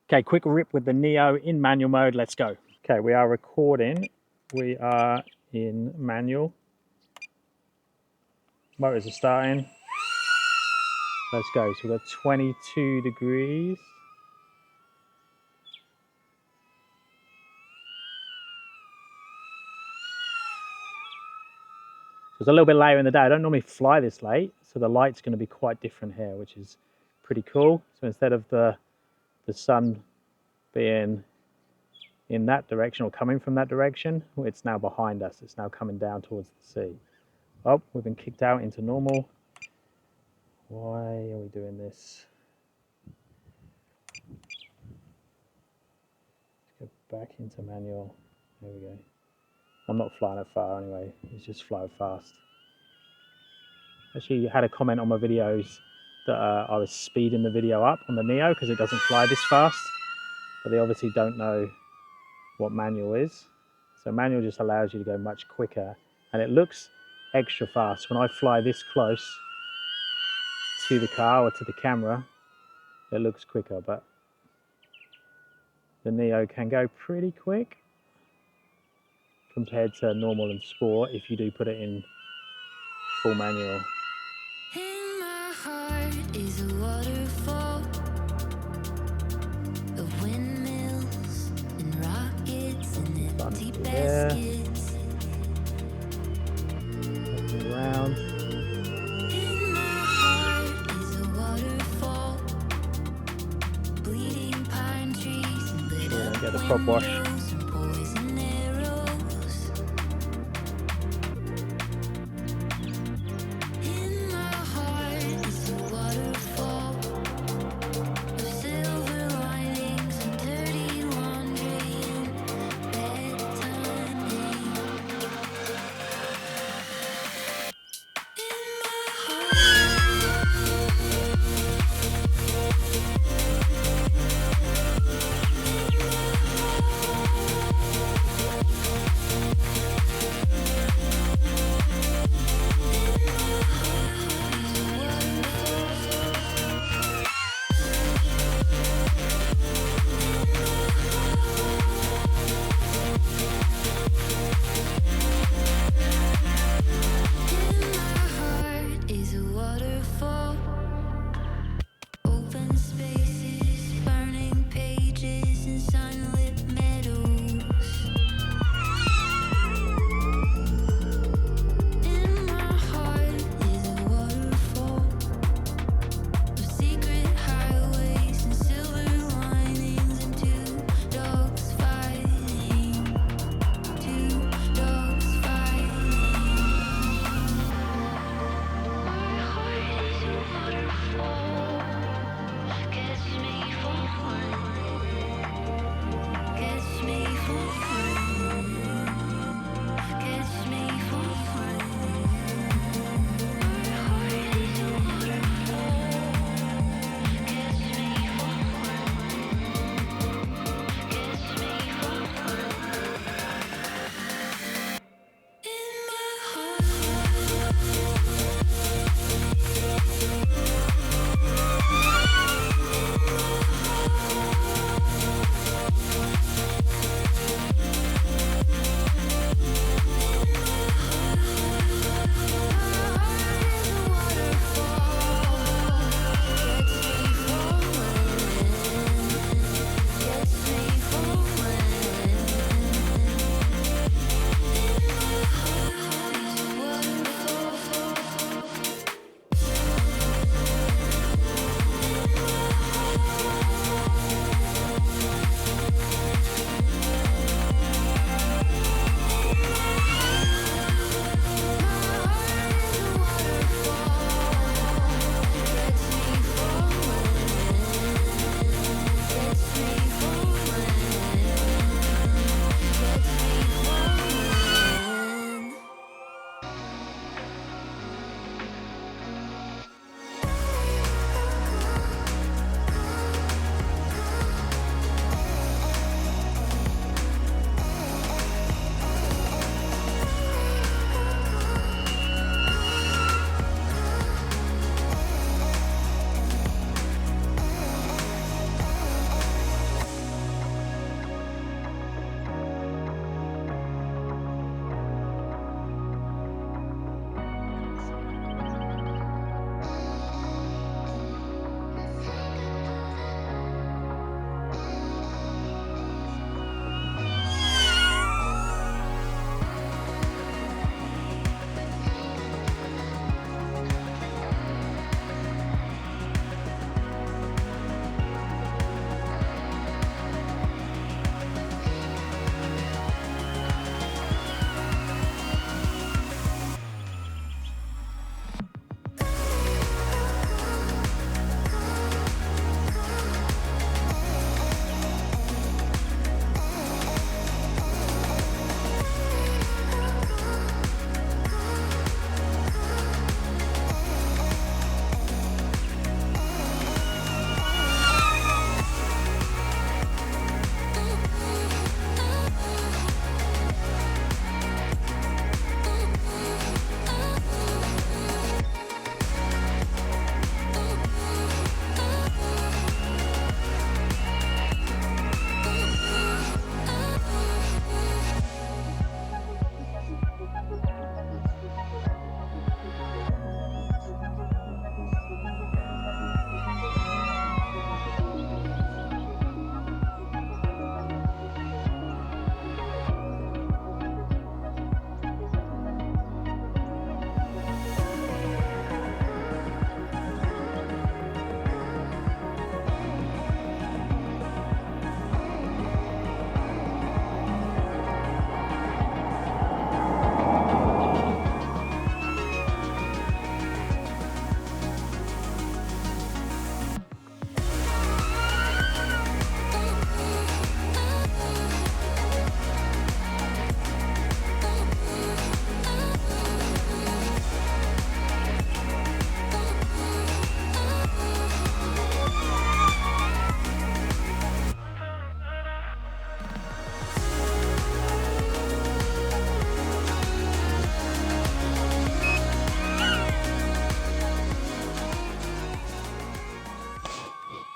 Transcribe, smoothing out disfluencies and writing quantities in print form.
Okay, quick rip with the Neo in manual mode. Let's go. Okay, we are recording. We are in manual. Motors are starting. Let's go. So we've got 22 degrees. So it's a little bit later in the day. I don't normally fly this late, so the light's going to be quite different here, which is pretty cool. So instead of the sun being in that direction or coming from that direction, it's now behind us. It's now coming down towards the sea. Oh, we've been kicked out into normal. Why are we doing this? Let's go back into manual. There we go. I'm not flying it far anyway. It's just flying fast. Actually, you had a comment on my videos that I was speeding the video up on the Neo because it doesn't fly this fast. But they obviously don't know what manual is. So manual just allows you to go much quicker, and it looks extra fast. When I fly this close to the car or to the camera, it looks quicker, but the Neo can go pretty quick compared to normal and sport if you do put it in full manual. In my heart is a waterfall of windmills and rockets and empty baskets. Looking around. In my heart is a waterfall, bleeding pine trees and lit up Get the prop wash. windows and poison arrows. In my heart is a waterfall of silver linings and dirty laundry and bedtime hate. In my heart. In my heart is a waterfall.